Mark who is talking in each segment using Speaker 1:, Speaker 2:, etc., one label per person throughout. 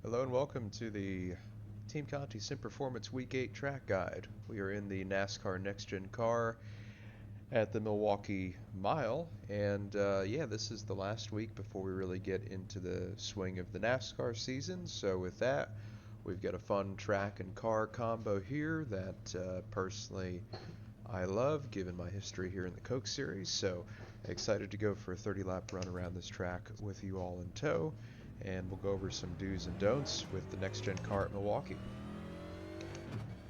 Speaker 1: Hello and welcome to the Team Conti Sim Performance Week 8 track guide. We are in the NASCAR NextGen car at the Milwaukee Mile, and yeah, this is the last week before we really get into the swing of the NASCAR season. So with that, we've got a fun track and car combo here that personally I love, given my history here in the Coke Series. So excited to go for a 30-lap run around this track with you all in tow, and we'll go over some do's and don'ts with the next-gen car at Milwaukee.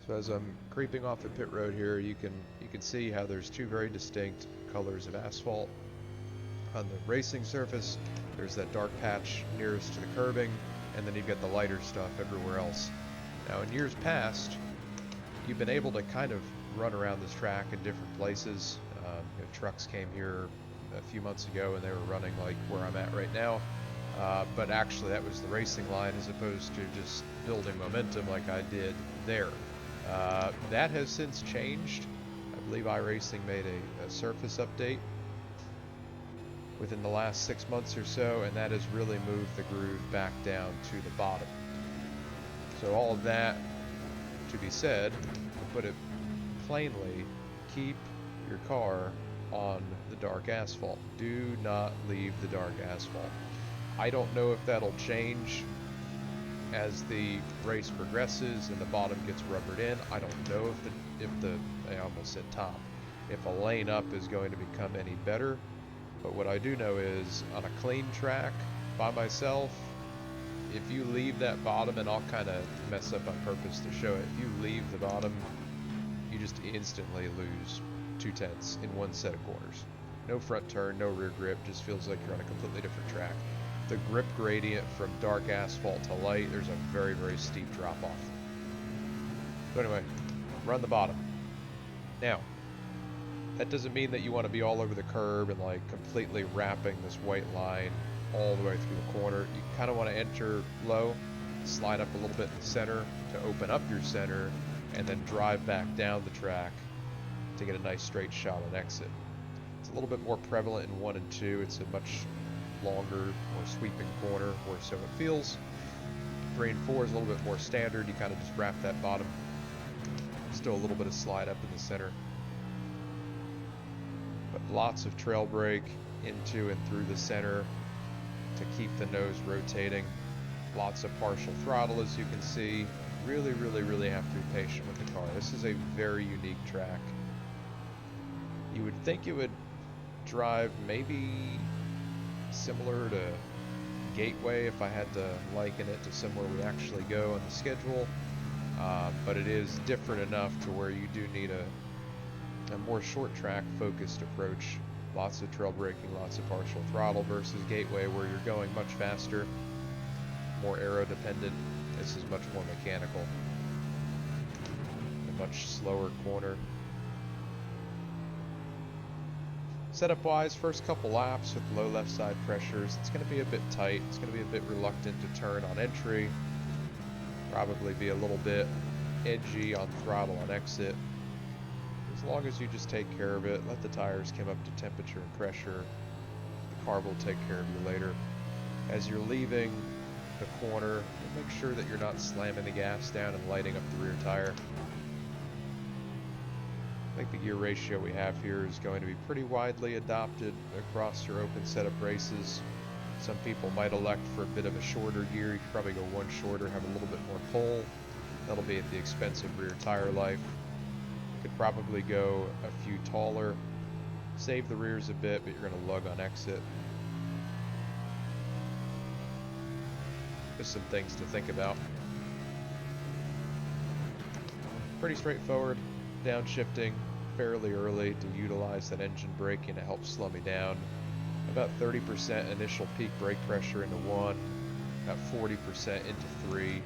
Speaker 1: So as I'm creeping off the pit road here, you can see how there's two very distinct colors of asphalt. On the racing surface, there's that dark patch nearest to the curbing, and then you've got the lighter stuff everywhere else. Now in years past, you've been able to kind of run around this track in different places. Trucks came here a few months ago and they were running like where I'm at right now. But actually that was the racing line as opposed to just building momentum like I did there. That has since changed. I believe iRacing made a surface update within the last 6 months or so, and that has really moved the groove back down to the bottom. So all of that to be said, to put it plainly, keep your car on the dark asphalt. Do not leave the dark asphalt. I don't know if that'll change as the race progresses and the bottom gets rubbered in. I don't know if the I almost said top, if a lane up is going to become any better. But what I do know is on a clean track by myself, if you leave that bottom, and I'll kind of mess up on purpose to show it, if you leave the bottom, you just instantly lose 2/10 in one set of corners. No front turn, no rear grip, just feels like you're on a completely different track. The grip gradient from dark asphalt to light, there's a very, very steep drop off. So anyway, run the bottom. Now, that doesn't mean that you want to be all over the curb and like completely wrapping this white line all the way through the corner. You kind of want to enter low, slide up a little bit in the center to open up your center, and then drive back down the track to get a nice straight shot on exit. It's a little bit more prevalent in 1 and 2. It's a much longer, more sweeping corner, or so it feels. 3 and 4 is a little bit more standard. You kind of just wrap that bottom. Still a little bit of slide up in the center. But lots of trail brake into and through the center to keep the nose rotating. Lots of partial throttle, as you can see. Really, really, really have to be patient with the car. This is a very unique track. You would think it would drive maybe similar to Gateway if I had to liken it to somewhere we actually go on the schedule, but it is different enough to where you do need a more short track focused approach. Lots of trail braking, lots of partial throttle versus Gateway where you're going much faster, more aero dependent. This is much more mechanical. A much slower corner. Setup wise, first couple laps with low left side pressures, it's going to be a bit tight. It's going to be a bit reluctant to turn on entry. Probably be a little bit edgy on throttle on exit. As long as you just take care of it, let the tires come up to temperature and pressure, the car will take care of you later. As you're leaving the corner, make sure that you're not slamming the gas down and lighting up the rear tire. I think the gear ratio we have here is going to be pretty widely adopted across your open setup races. Some people might elect for a bit of a shorter gear. You could probably go one shorter, have a little bit more pull. That'll be at the expense of rear tire life. Could probably go a few taller, save the rears a bit, but you're going to lug on exit. Just some things to think about. Pretty straightforward. Downshifting fairly early to utilize that engine braking to help slow me down. About 30% initial peak brake pressure into 1, about 40% into 3.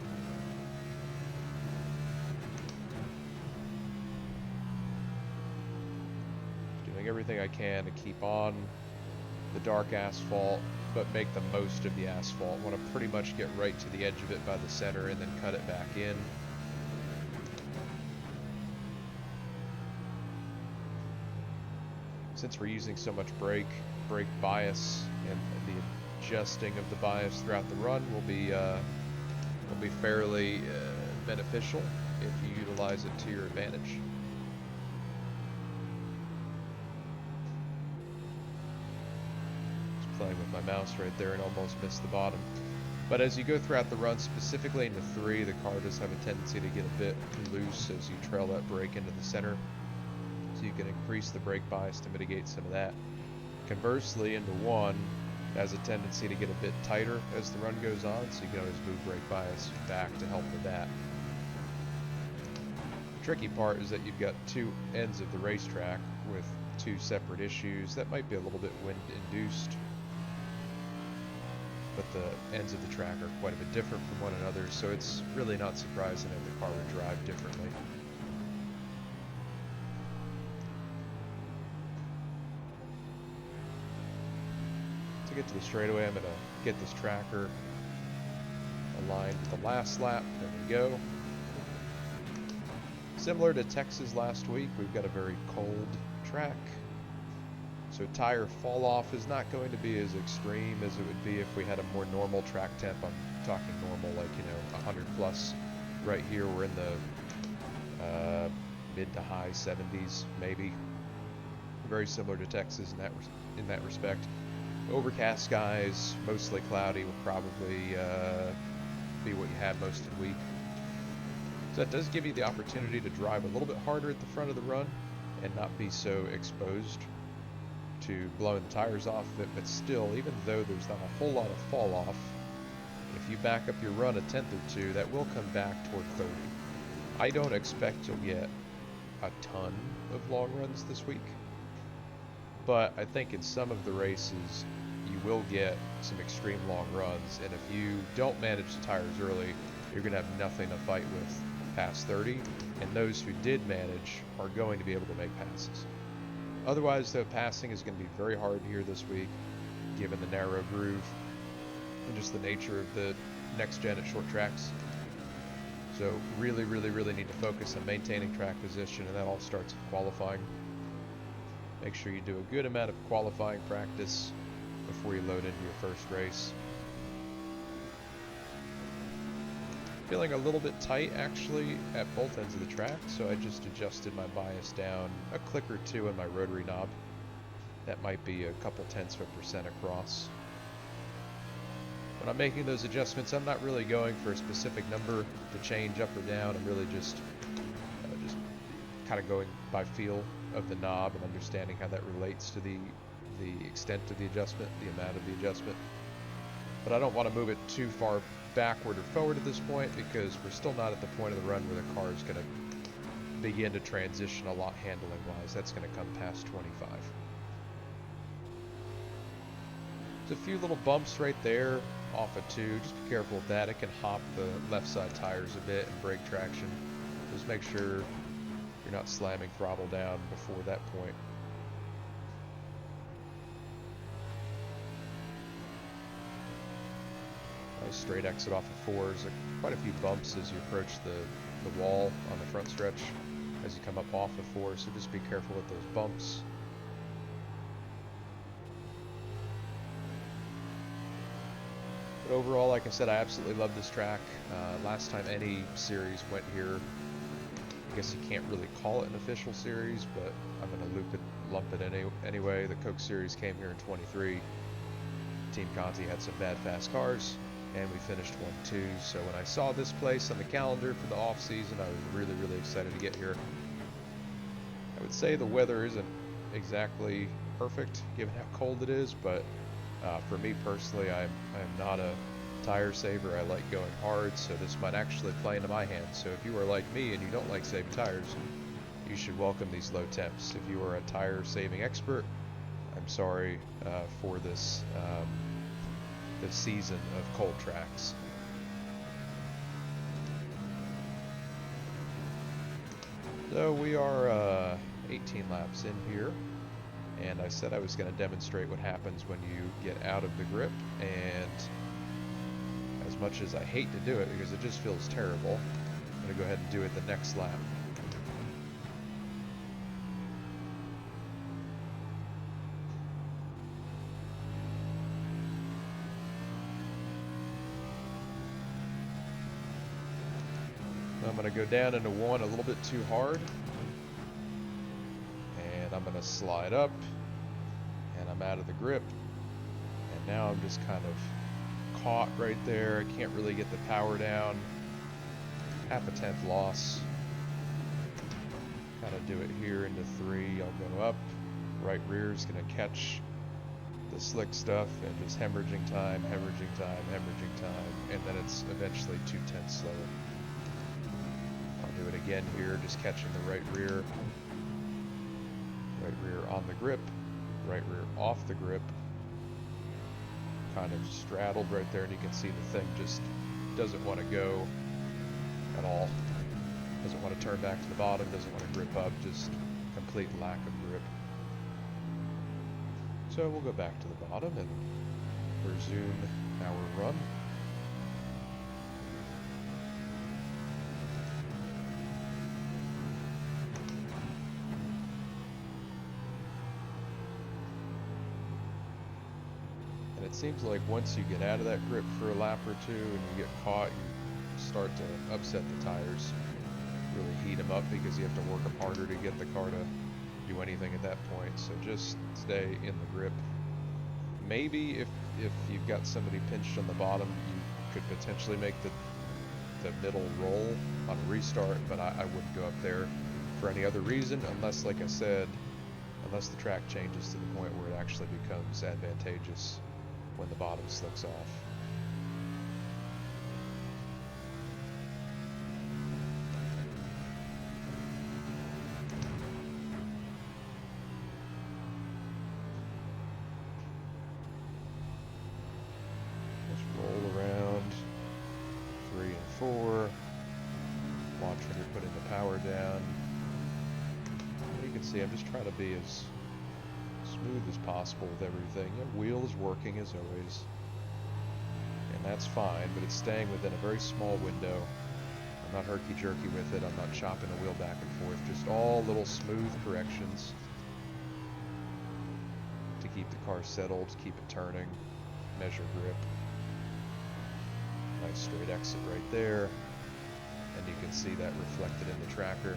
Speaker 1: Doing everything I can to keep on the dark asphalt, but make the most of the asphalt. Want to pretty much get right to the edge of it by the center and then cut it back in. Since we're using so much brake bias and the adjusting of the bias throughout the run will be will be fairly beneficial if you utilize it to your advantage. Just playing with my mouse right there and almost missed the bottom. But as you go throughout the run, specifically into 3, the car does have a tendency to get a bit loose as you trail that brake into the center. So you can increase the brake bias to mitigate some of that. Conversely, into 1, it has a tendency to get a bit tighter as the run goes on, so you can always move brake bias back to help with that. The tricky part is that you've got 2 ends of the racetrack with 2 separate issues. That might be a little bit wind-induced, but the ends of the track are quite a bit different from one another, so it's really not surprising that the car would drive differently. To get to the straightaway, I'm going to get this tracker aligned with the last lap. There we go. Similar to Texas last week, we've got a very cold track. So tire fall off is not going to be as extreme as it would be if we had a more normal track temp. I'm talking normal, like, 100 plus. Right here we're in the mid to high 70s, maybe. Very similar to Texas in that respect. Overcast skies, mostly cloudy, will probably be what you have most of the week. So that does give you the opportunity to drive a little bit harder at the front of the run and not be so exposed to blowing the tires off of it, but still, even though there's not a whole lot of fall off, if you back up your run a tenth or two, that will come back toward 30. I don't expect you'll get a ton of long runs this week, but I think in some of the races you will get some extreme long runs, and if you don't manage the tires early, you're going to have nothing to fight with past 30, and those who did manage are going to be able to make passes. Otherwise, though, passing is going to be very hard here this week, given the narrow groove and just the nature of the NextGen at short tracks. So really need to focus on maintaining track position, and that all starts with qualifying. Make sure you do a good amount of qualifying practice before you load into your first race. Feeling a little bit tight actually at both ends of the track, so I just adjusted my bias down a click or two on my rotary knob. That might be a couple tenths of a percent across. When I'm making those adjustments, I'm not really going for a specific number to change up or down. I'm really just kind of going by feel of the knob and understanding how that relates to the extent of the adjustment, the amount of the adjustment. But I don't want to move it too far backward or forward at this point, because we're still not at the point of the run where the car is going to begin to transition a lot handling wise. That's going to come past 25. There's a few little bumps right there off of 2. Just be careful with that. It can hop the left side tires a bit and brake traction. Just make sure you're not slamming throttle down before that point. Nice straight exit off of 4. There's quite a few bumps as you approach the wall on the front stretch as you come up off of 4, so just be careful with those bumps. But overall, like I said, I absolutely love this track. Last time any series went here, I guess you can't really call it an official series, but I'm going to lump it anyway. The Coke Series came here in 23. Team Conti had some bad fast cars, and we finished 1-2. So when I saw this place on the calendar for the off season, I was really excited to get here. I would say the weather isn't exactly perfect given how cold it is, but for me personally, I am not a tire saver. I like going hard, so this might actually play into my hands. So if you are like me and you don't like saving tires, you should welcome these low temps. If you are a tire saving expert, I'm sorry for this season of cold tracks. So we are 18 laps in here, and I said I was going to demonstrate what happens when you get out of the grip, and as much as I hate to do it because it just feels terrible, I'm going to go ahead and do it the next lap. I'm going to go down into one a little bit too hard. And I'm going to slide up. And I'm out of the grip. And now I'm just kind of caught right there. I can't really get the power down. Half a tenth loss. Kind of do it here into 3. I'll go up. Right rear is going to catch the slick stuff and just hemorrhaging time, and then it's eventually 2/10 slower. I'll do it again here, just catching the right rear on the grip, right rear off the grip, kind of straddled right there, and you can see the thing just doesn't want to go at all. Doesn't want to turn back to the bottom, doesn't want to grip up, just complete lack of grip. So we'll go back to the bottom and resume our run. And it seems like once you get out of that grip for a lap or two and you get caught, you start to upset the tires, really heat them up because you have to work them harder to get the car to do anything at that point. So just stay in the grip. Maybe if you've got somebody pinched on the bottom, you could potentially make the middle roll on a restart, but I wouldn't go up there for any other reason unless, like I said, unless the track changes to the point where it actually becomes advantageous when the bottom slicks off. I'm just trying to be as smooth as possible with everything. Yeah, wheel is working as always, and that's fine, but it's staying within a very small window. I'm not herky-jerky with it. I'm not chopping the wheel back and forth. Just all little smooth corrections to keep the car settled, keep it turning, measure grip. Nice straight exit right there, and you can see that reflected in the tracker.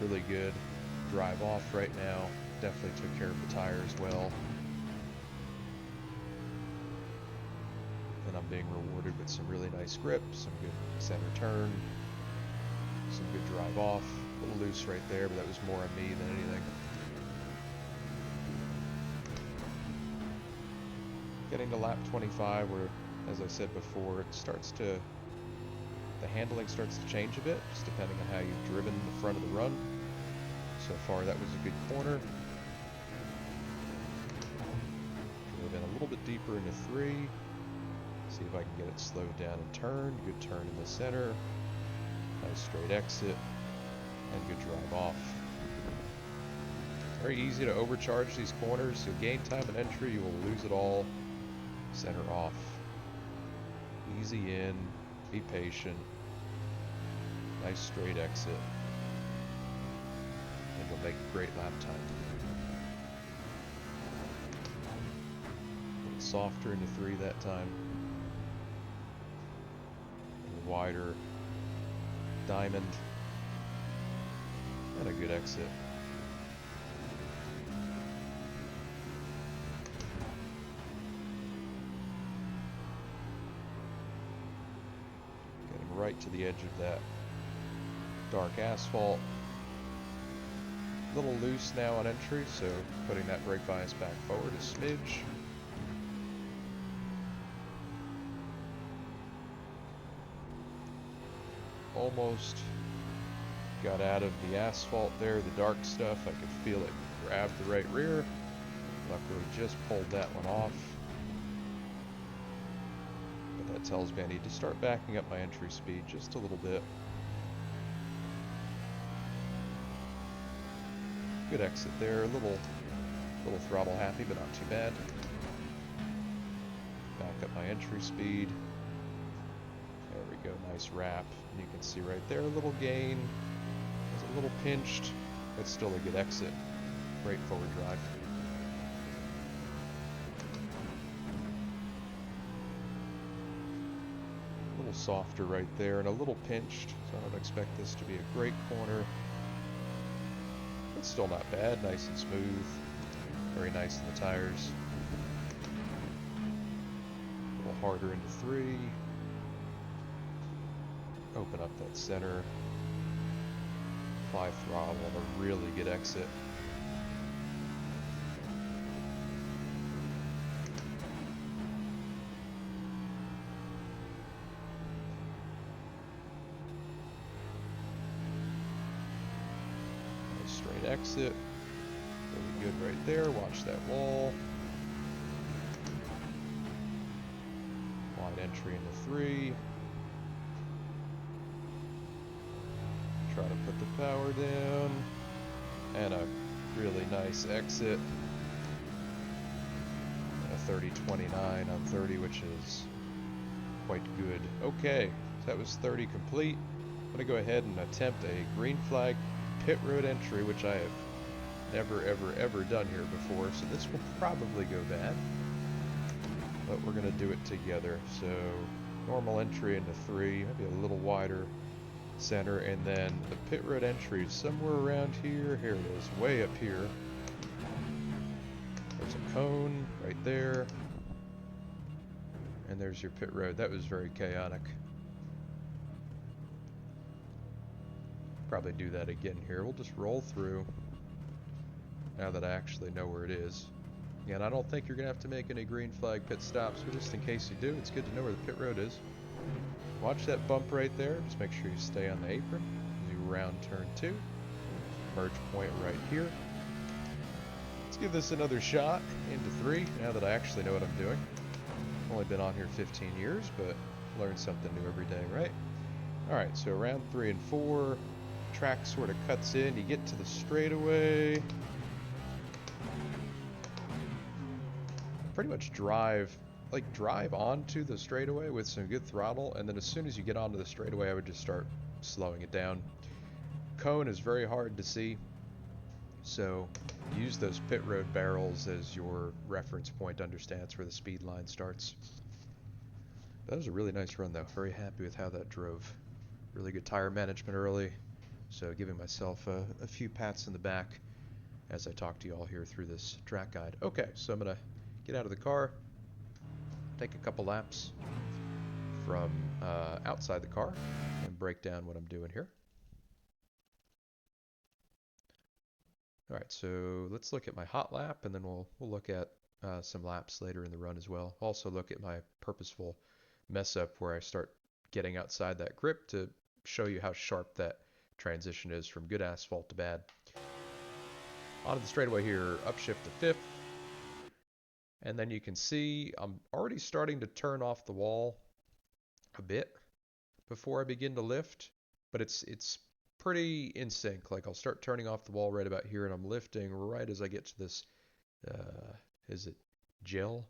Speaker 1: Really good drive off right now. Definitely took care of the tires well. And I'm being rewarded with some really nice grip, some good center turn, some good drive off. A little loose right there, but that was more on me than anything. Getting to lap 25 where, as I said before, the handling starts to change a bit, just depending on how you've driven the front of the run. So far, that was a good corner. Drove in a little bit deeper into 3. See if I can get it slowed down and turn. Good turn in the center. Nice straight exit. And good drive off. Very easy to overcharge these corners. You'll gain time and entry. You will lose it all. Center off. Easy in. Be patient. Nice straight exit. And you'll make a great lap time. A little softer into 3 that time. A wider diamond. And a good exit. Getting right to the edge of that dark asphalt. A little loose now on entry, so putting that brake bias back forward a smidge. Almost got out of the asphalt there, the dark stuff. I could feel it grab the right rear. Luckily just pulled that one off. But that tells me I need to start backing up my entry speed just a little bit. Good exit there, a little throttle happy, but not too bad. Back up my entry speed. There we go, nice wrap. And you can see right there, a little gain. It's a little pinched. It's still a good exit. Great forward drive. A little softer right there and a little pinched, so I don't expect this to be a great corner. It's still not bad, nice and smooth. Very nice in the tires. A little harder into 3. Open up that center. Apply throttle on a really good exit. Nice straight exit. Really good right there. Watch that wall. Wide entry into 3. Try to put the power down. And a really nice exit. A 30-29 on 30, which is quite good. Okay, so that was 30 complete. I'm going to go ahead and attempt a green flag pit road entry, which I have never, ever done here before. So this will probably go bad. But we're going to do it together. So normal entry into 3, maybe a little wider center, and then the pit road entry is somewhere around here. Here it is, way up here. There's a cone right there. And there's your pit road. That was very chaotic. Probably do that again here. We'll just roll through now that I actually know where it is. Again, I don't think you're going to have to make any green flag pit stops, but just in case you do, it's good to know where the pit road is. Watch that bump right there. Just make sure you stay on the apron. Do round turn 2. Merge point right here. Let's give this another shot into 3, now that I actually know what I'm doing. Only been on here 15 years, but learn something new every day, right? Alright, so round 3 and 4. Track sort of cuts in. You get to the straightaway. Pretty much drive onto the straightaway with some good throttle, and then as soon as you get onto the straightaway, I would just start slowing it down. Cone is very hard to see, so use those pit road barrels as your reference point to understand that's where the speed line starts. That was a really nice run, though. Very happy with how that drove. Really good tire management early, so giving myself a few pats in the back as I talk to you all here through this track guide. Okay, so I'm gonna get out of the car, take a couple laps from outside the car, and break down what I'm doing here. All right, so let's look at my hot lap, and then we'll look at some laps later in the run as well. Also look at my purposeful mess up where I start getting outside that grip to show you how sharp that transition is from good asphalt to bad. Onto the straightaway here, upshift to 5th. And then you can see I'm already starting to turn off the wall a bit before I begin to lift, but it's pretty in sync. Like I'll start turning off the wall right about here, and I'm lifting right as I get to this, is it gel?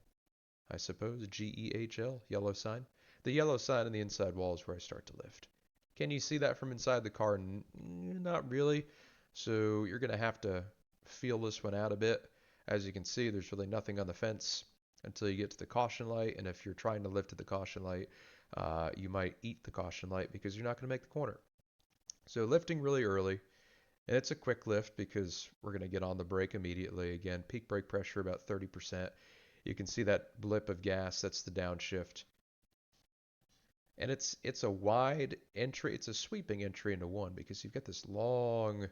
Speaker 1: I suppose, G-E-H-L, yellow sign. The yellow sign on the inside wall is where I start to lift. Can you see that from inside the car? Not really. So you're going to have to feel this one out a bit. As you can see, there's really nothing on the fence until you get to the caution light, and if you're trying to lift at the caution light, you might eat the caution light because you're not going to make the corner. So lifting really early, and it's a quick lift because we're going to get on the brake immediately. Again, peak brake pressure about 30%. You can see that blip of gas, that's the downshift. And it's a wide entry, it's a sweeping entry into 1 because you've got this long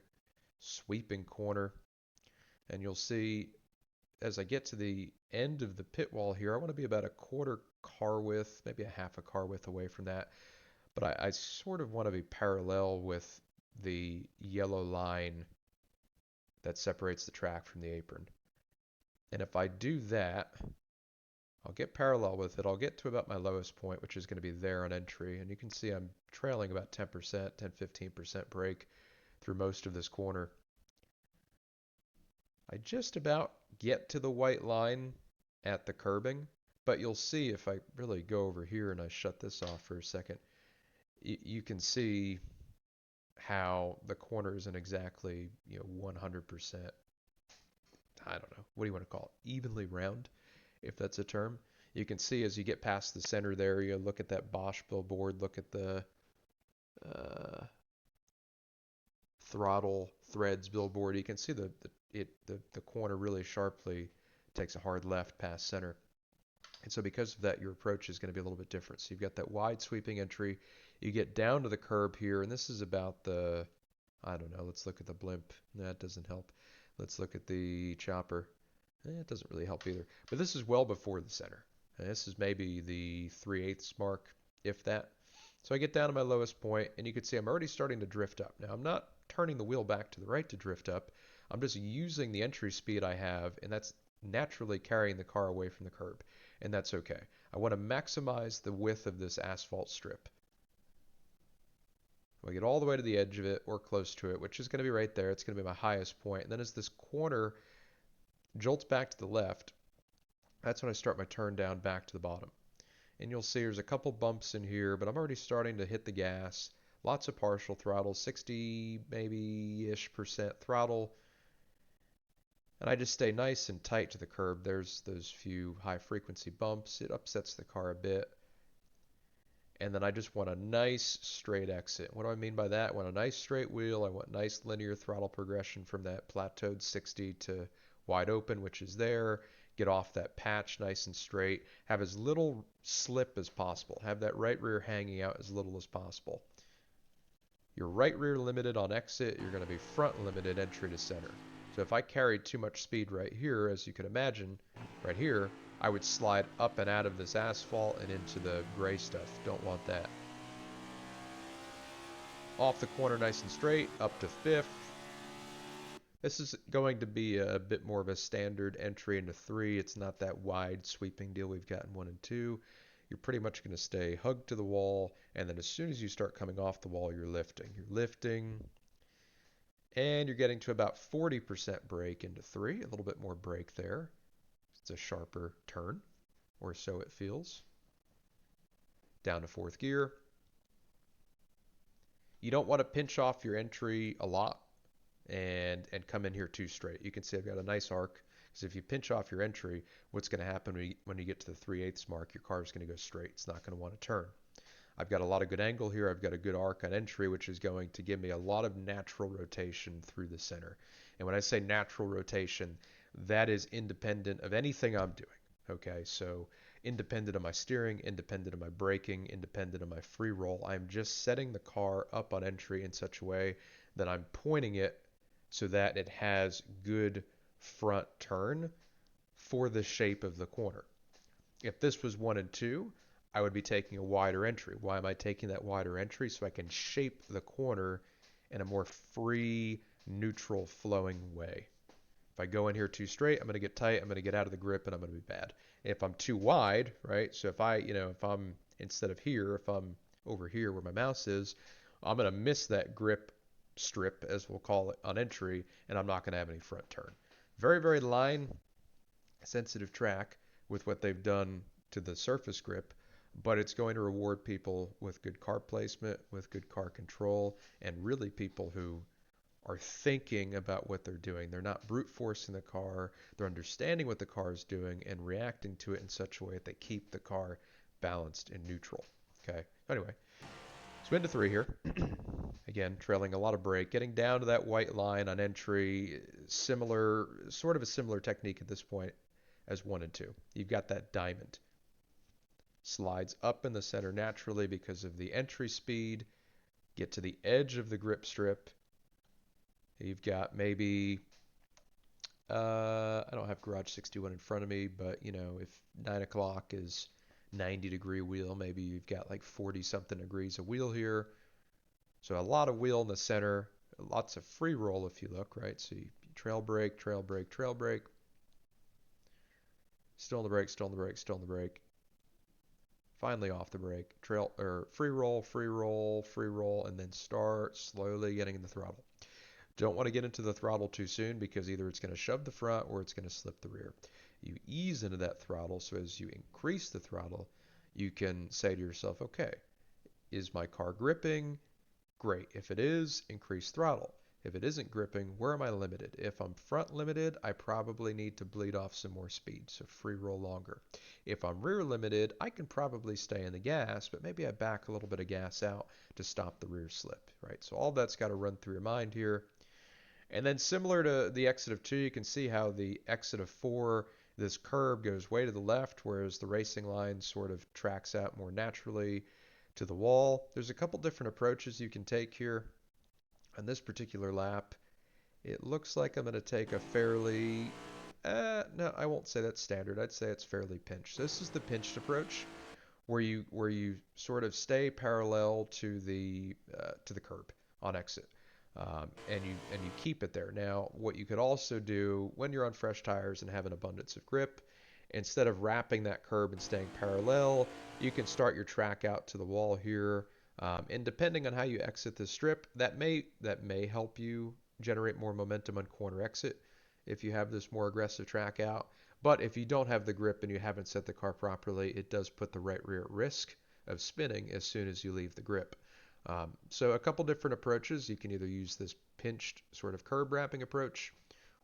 Speaker 1: sweeping corner, and you'll see as I get to the end of the pit wall here, I want to be about a quarter car width, maybe a half a car width away from that. But I sort of want to be parallel with the yellow line that separates the track from the apron. And if I do that, I'll get parallel with it. I'll get to about my lowest point, which is going to be there on entry. And you can see I'm trailing about 10%, 10-15% brake through most of this corner. I just about get to the white line at the curbing, but you'll see if I really go over here and I shut this off for a second, you can see how the corner isn't exactly, 100%, I don't know, what do you want to call it, evenly round, if that's a term. You can see as you get past the center there, you look at that Bosch billboard, look at the uh, throttle threads billboard. You can see the corner really sharply takes a hard left past center. And so because of that, your approach is going to be a little bit different. So you've got that wide sweeping entry. You get down to the curb here, and this is about the, I don't know, let's look at the blimp. That doesn't help. Let's look at the chopper. It doesn't really help either. But this is well before the center. And this is maybe the 3/8 mark, if that. So I get down to my lowest point, and you can see I'm already starting to drift up. Now, I'm not turning the wheel back to the right to drift up. I'm just using the entry speed I have, and that's naturally carrying the car away from the curb. And that's okay. I want to maximize the width of this asphalt strip. I get all the way to the edge of it or close to it, which is going to be right there. It's going to be my highest point. And then as this corner jolts back to the left, that's when I start my turn down back to the bottom. And you'll see there's a couple bumps in here, but I'm already starting to hit the gas. Lots of partial throttle, 60 maybe-ish percent throttle. And I just stay nice and tight to the curb. There's those few high frequency bumps. It upsets the car a bit. And then I just want a nice straight exit. What do I mean by that? I want a nice straight wheel. I want nice linear throttle progression from that plateaued 60 to wide open, which is there. Get off that patch nice and straight. Have as little slip as possible. Have that right rear hanging out as little as possible. You're right rear limited on exit. You're going to be front limited entry to center. So if I carried too much speed right here, as you can imagine, right here, I would slide up and out of this asphalt and into the gray stuff. Don't want that. Off the corner nice and straight, up to fifth. This is going to be a bit more of a standard entry into 3. It's not that wide sweeping deal we've got in 1 and 2. You're pretty much going to stay hugged to the wall, and then as soon as you start coming off the wall, you're lifting. You're lifting, and you're getting to about 40% brake into 3. A little bit more brake there. It's a sharper turn, or so it feels. Down to 4th gear. You don't want to pinch off your entry a lot and come in here too straight. You can see I've got a nice arc, because if you pinch off your entry, what's going to happen when you get to the 3/8 mark, your car is going to go straight. It's not going to want to turn. I've got a lot of good angle here. I've got a good arc on entry, which is going to give me a lot of natural rotation through the center. And when I say natural rotation, that is independent of anything I'm doing. Okay, so independent of my steering, independent of my braking, independent of my free roll. I'm just setting the car up on entry in such a way that I'm pointing it so that it has good front turn for the shape of the corner. If this was 1 and 2, I would be taking a wider entry. Why am I taking that wider entry? So I can shape the corner in a more free, neutral, flowing way. If I go in here too straight, I'm going to get tight, I'm going to get out of the grip, and I'm going to be bad. If I'm too wide, right, so if if I'm, instead of here, if I'm over here where my mouse is, I'm going to miss that grip strip, as we'll call it, on entry, and I'm not going to have any front turn. Very, very line sensitive track with what they've done to the surface grip, but it's going to reward people with good car placement, with good car control, and really people who are thinking about what they're doing. They're not brute forcing the car. They're understanding what the car is doing and reacting to it in such a way that they keep the car balanced and neutral. Okay. Anyway, so into 3 here. Again, trailing a lot of brake, getting down to that white line on entry. Similar, sort of a similar technique at this point as 1 and 2. You've got that diamond. Slides up in the center naturally because of the entry speed. Get to the edge of the grip strip. You've got maybe, I don't have Garage 61 in front of me, but if 9 o'clock is 90-degree wheel, maybe you've got like 40-something degrees of wheel here. So a lot of wheel in the center, lots of free roll if you look, right? So you trail brake, trail brake, trail brake. Still on the brake, still on the brake, still on the brake. Finally off the brake, trail or free roll, free roll, free roll, and then start slowly getting in the throttle. Don't want to get into the throttle too soon because either it's going to shove the front or it's going to slip the rear. You ease into that throttle, so as you increase the throttle, you can say to yourself, okay, is my car gripping? Great. If it is, increase throttle. If it isn't gripping, where am I limited? If I'm front limited, I probably need to bleed off some more speed, so free roll longer. If I'm rear limited, I can probably stay in the gas, but maybe I back a little bit of gas out to stop the rear slip, right? So all that's got to run through your mind here. And then similar to the exit of 2, you can see how the exit of 4, this curb goes way to the left, whereas the racing line sort of tracks out more naturally to the wall. There's a couple different approaches you can take here. On this particular lap, it looks like I'm going to take a fairly, no, I won't say that's standard. I'd say it's fairly pinched. So this is the pinched approach, where you sort of stay parallel to the curb on exit, and you keep it there. Now, what you could also do when you're on fresh tires and have an abundance of grip, instead of wrapping that curb and staying parallel, you can start your track out to the wall here. And depending on how you exit the strip, that may help you generate more momentum on corner exit if you have this more aggressive track out. But if you don't have the grip and you haven't set the car properly, it does put the right rear at risk of spinning as soon as you leave the grip. So a couple different approaches. You can either use this pinched sort of curb wrapping approach,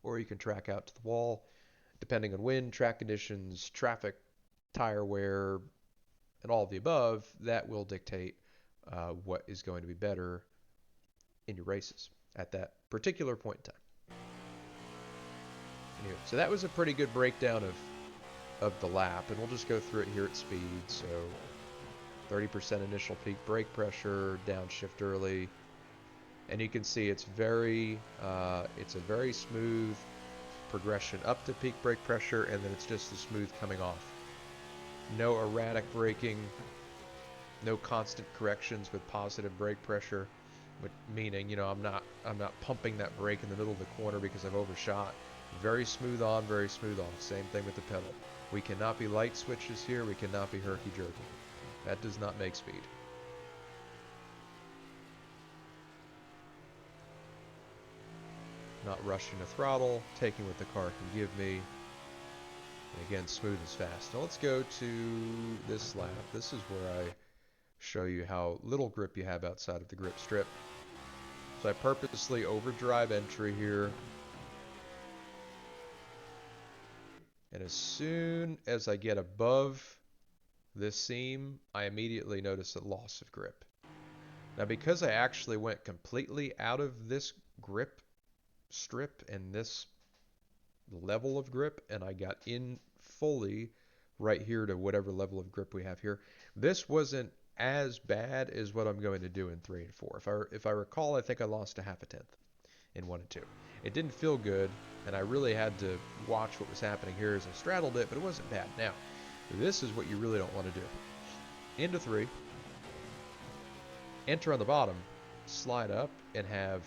Speaker 1: or you can track out to the wall. Depending on wind, track conditions, traffic, tire wear, and all of the above, that will dictate what is going to be better in your races at that particular point in time. Anyway, so that was a pretty good breakdown of the lap, and we'll just go through it here at speed. So 30% initial peak brake pressure, downshift early, and you can see it's a very smooth progression up to peak brake pressure, and then it's just a smooth coming off. No erratic braking, no constant corrections with positive brake pressure, meaning, I'm not pumping that brake in the middle of the corner because I've overshot. Very smooth on, very smooth off. Same thing with the pedal. We cannot be light switches here. We cannot be herky-jerky. That does not make speed. Not rushing the throttle, taking what the car can give me. And again, smooth as fast. Now let's go to this lap. This is where I show you how little grip you have outside of the grip strip. So I purposely overdrive entry here. And as soon as I get above this seam, I immediately notice a loss of grip. Now, because I actually went completely out of this grip strip and this level of grip, and I got in fully right here to whatever level of grip we have here, this wasn't as bad as what I'm going to do in 3 and 4. If I recall, I think I lost a half a tenth in 1 and 2. It didn't feel good, and I really had to watch what was happening here as I straddled it, but it wasn't bad. Now, this is what you really don't want to do. Into 3, enter on the bottom, slide up, and have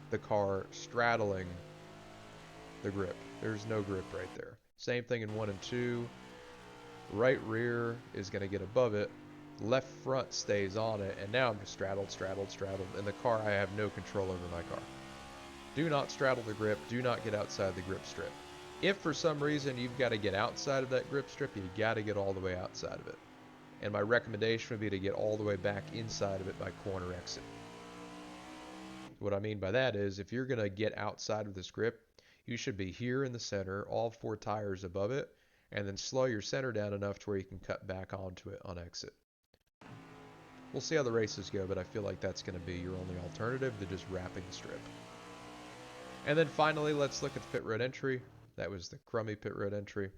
Speaker 1: the car straddling the grip. There's no grip right there. Same thing in 1 and 2. Right rear is going to get above it. Left front stays on it, and now I'm just straddled. In the car, I have no control over my car. Do not straddle the grip. Do not get outside the grip strip. If for some reason you've got to get outside of that grip strip, you got to get all the way outside of it. And my recommendation would be to get all the way back inside of it by corner exit. What I mean by that is, if you're going to get outside of this grip, you should be here in the center, all 4 tires above it, and then slow your center down enough to where you can cut back onto it on exit. We'll see how the races go, but I feel like that's going to be your only alternative to just wrapping the strip. And then finally, let's look at the pit road entry. That was the crummy pit road entry.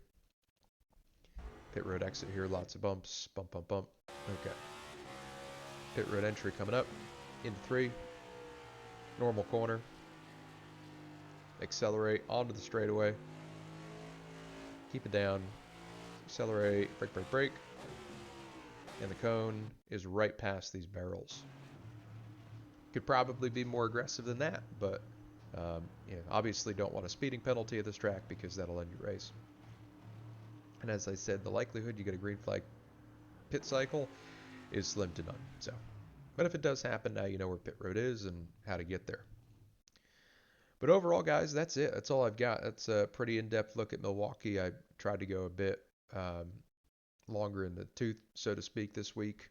Speaker 1: Pit road exit here, lots of bumps, bump, bump, bump. Okay. Pit road entry coming up, into 3, normal corner. Accelerate onto the straightaway. Keep it down. Accelerate, brake, brake, brake. And the cone is right past these barrels. Could probably be more aggressive than that, but obviously don't want a speeding penalty at this track because that'll end your race. And as I said, the likelihood you get a green flag pit cycle is slim to none. So, but if it does happen, now you know where pit road is and how to get there. But overall, guys, that's it. That's all I've got. That's a pretty in-depth look at Milwaukee. I tried to go a bit longer in the tooth, so to speak, this week.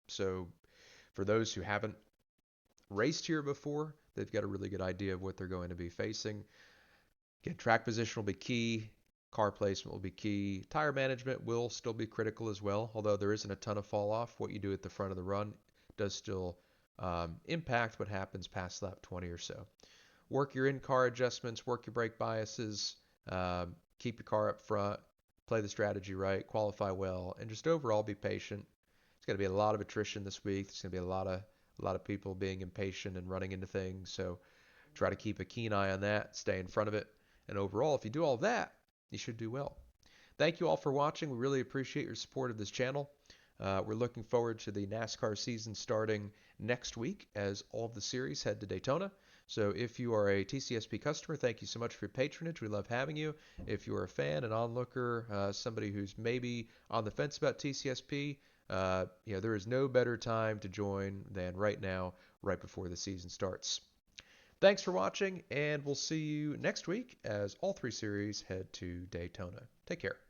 Speaker 1: So For those who haven't raced here before, they've got a really good idea of what they're going to be facing. Again, track position will be key. Car placement will be key. Tire management will still be critical as well, although there isn't a ton of fall off. What you do at the front of the run does still impact what happens past lap 20 or so. Work your in-car adjustments, work your brake biases, keep your car up front, play the strategy right, qualify well, and just overall be patient. There's going to be a lot of attrition this week. There's going to be a lot of people being impatient and running into things. So try to keep a keen eye on that, stay in front of it, and overall, if you do all that, you should do well. Thank you all for watching. We really appreciate your support of this channel. We're looking forward to the NASCAR season starting next week as all of the series head to Daytona. So if you are a TCSP customer, thank you so much for your patronage. We love having you. If you're a fan, an onlooker, somebody who's maybe on the fence about TCSP, there is no better time to join than right now, right before the season starts. Thanks for watching, and we'll see you next week as all three series head to Daytona. Take care.